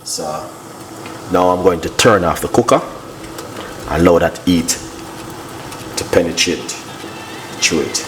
So now I'm going to turn off the cooker and allow that heat to penetrate through it.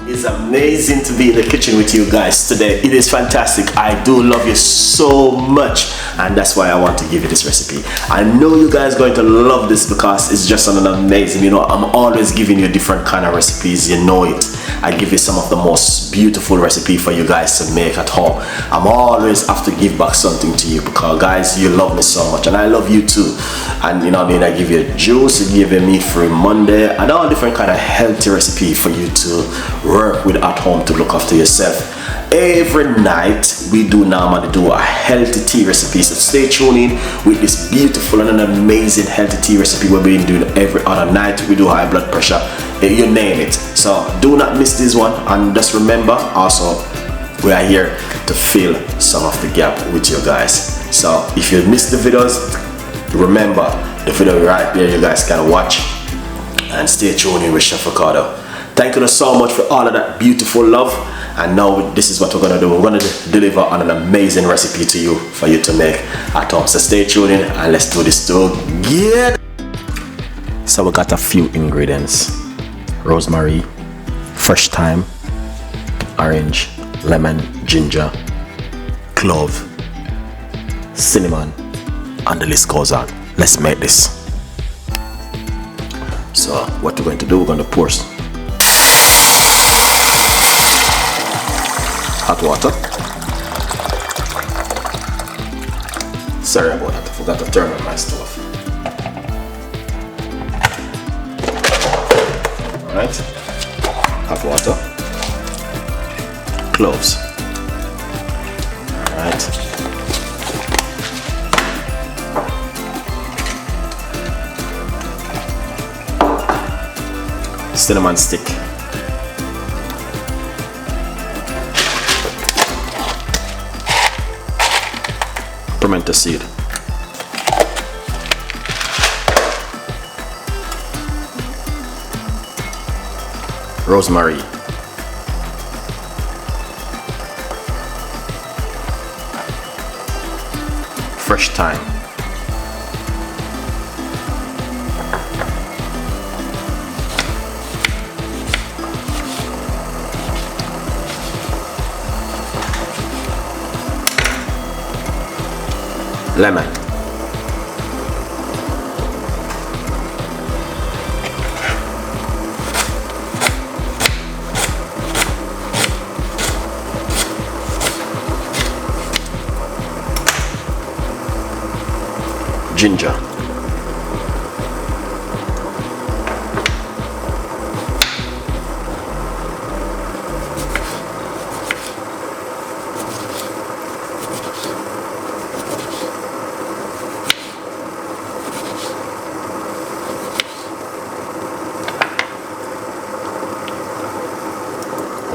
It's amazing to be in the kitchen with you guys today. It is fantastic. I do love you so much, and that's why I want to give you this recipe. I know you guys are going to love this because it's just an amazing, you know, I'm always giving you different kind of recipes, you know it. I give you some of the most beautiful recipe for you guys to make at home. I'm always have to give back something to you because guys, you love me so much and I love you too. And you know what I mean, I give you juice, I give you meat free Monday and all different kind of healthy recipe for you to work with at home to look after yourself. Every night we do normally do a healthy tea recipe, so stay tuned in with this beautiful and an amazing healthy tea recipe we've been doing every other night. We do high blood pressure, you name it. So do not miss this one, and just remember also we are here to fill some of the gap with you guys. So if you missed the videos, remember the video right there, you guys can watch and stay tuned in with Chef Ricardo. Thank you so much for all of that beautiful love. And now this is what we're gonna do. We're gonna deliver on an amazing recipe to you for you to make at home. So stay tuned in and let's do this together. So we got a few ingredients: rosemary, fresh thyme, orange, lemon, ginger, clove, cinnamon, and the list goes on. Let's make this. So what we're going to do, we're going to pour hot water. Sorry about that, I forgot to turn on my stove. Alright, hot water, cloves. Alright, cinnamon stick, pimento seed, rosemary, fresh thyme, lemon, ginger,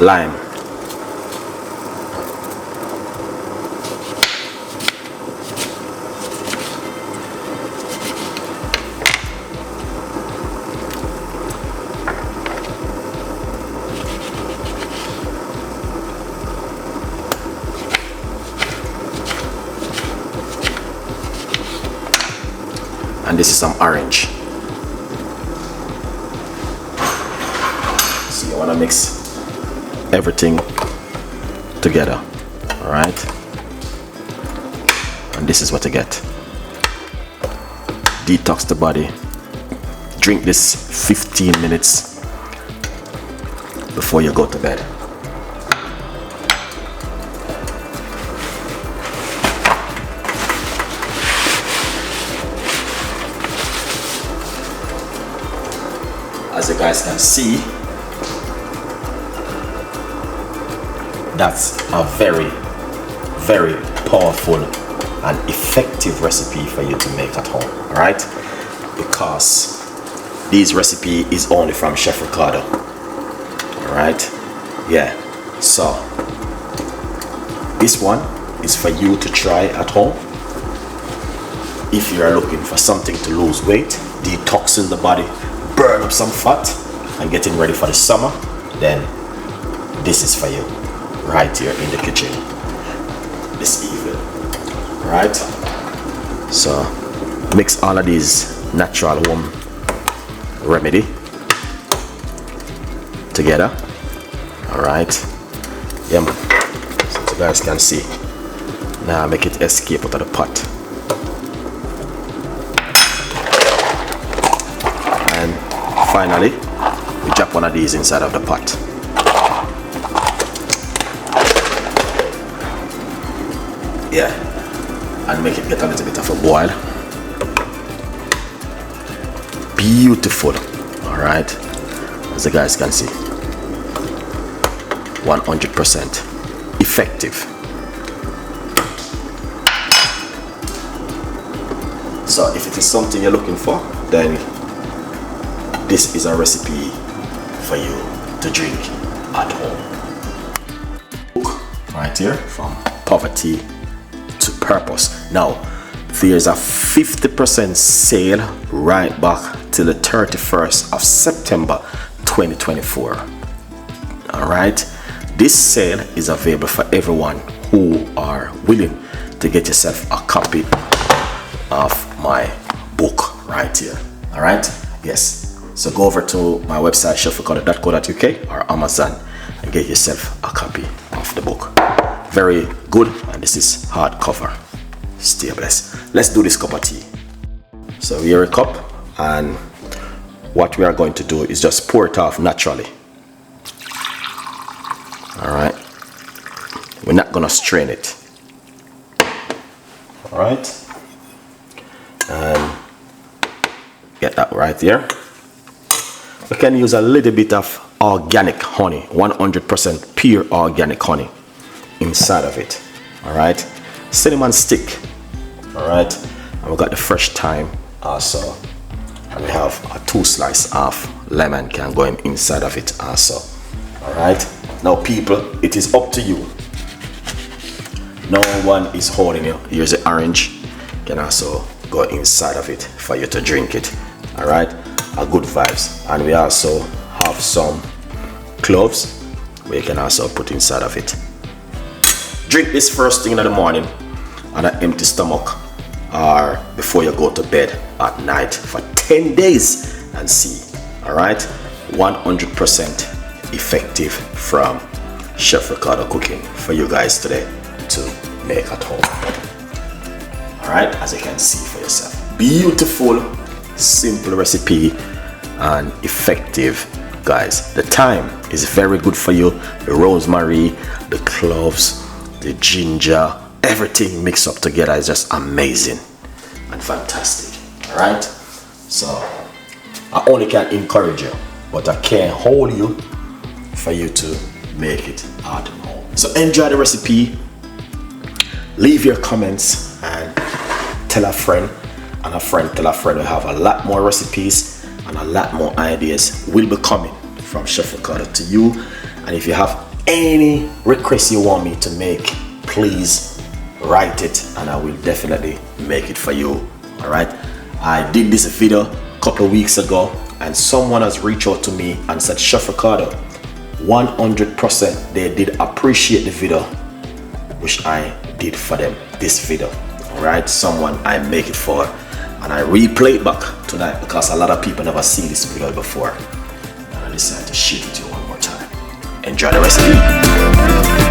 lime, and this is some orange. So you want to mix everything together. All right, and this is what you get. Detox the body. Drink this 15 minutes before you go to bed. As you guys can see, that's a very, very powerful and effective recipe for you to make at home, all right? Because this recipe is only from Chef Ricardo, all right? Yeah, so this one is for you to try at home. If you are looking for something to lose weight, detoxing the body, burn up some fat, and getting ready for the summer, then this is for you right here in the kitchen. this evening. Alright, so mix all of these natural home remedy together. Alright, yeah man, so you guys can see. Now make it escape out of the pot. And finally, we drop one of these inside of the pot. Yeah, and make it get a little bit of a boil. Beautiful. Alright, as you guys can see, 100% effective. So if it is something you're looking for, then this is a recipe for you to drink at home. Right here, from poverty to purpose. Now there's a 50% sale right back till the 31st of September 2024. All right, this sale is available for everyone who are willing to get yourself a copy of my book right here. All right, yes, so go over to my website chefricardo.co.uk or Amazon and get yourself a copy of the book. Very good, and this is hardcover. Stay blessed. Let's do this cup of tea. So here a cup, and what we are going to do is just pour it off naturally. All right, we're not gonna strain it. All right, and get that right there. We can use a little bit of organic honey, 100% pure organic honey inside of it. All right, cinnamon stick. All right, and we got the fresh thyme also, and we have a 2 slices of lemon can go inside of it also. All right, now people, it is up to you. No one is holding you. Here's the orange, can also go inside of it for you to drink it. All right, a good vibes. And we also have some cloves where you can also put inside of it. Drink this first thing in the morning on an empty stomach, or before you go to bed at night for 10 days and see. All right, 100% effective from Chef Ricardo Cooking for you guys today to make at home. All right, as you can see for yourself, beautiful, simple recipe and effective, guys. The thyme is very good for you. The rosemary, the cloves, the ginger, everything mixed up together is just amazing and fantastic. All right, so I only can encourage you, but I can't hold you for you to make it at home. So enjoy the recipe, leave your comments, and tell a friend, and a friend tell a friend. We have a lot more recipes and a lot more ideas will be coming from Chef Ricardo to you. And if you have any requests you want me to make, please write it and I will definitely make it for you. All right, I did this video a couple of weeks ago and someone has reached out to me and said, Chef Ricardo, 100% they did appreciate the video which I did for them, this video. All right, someone I make it for, and I replay it back tonight because a lot of people never seen this video before, and I decided to share it with you one more time. Enjoy the recipe.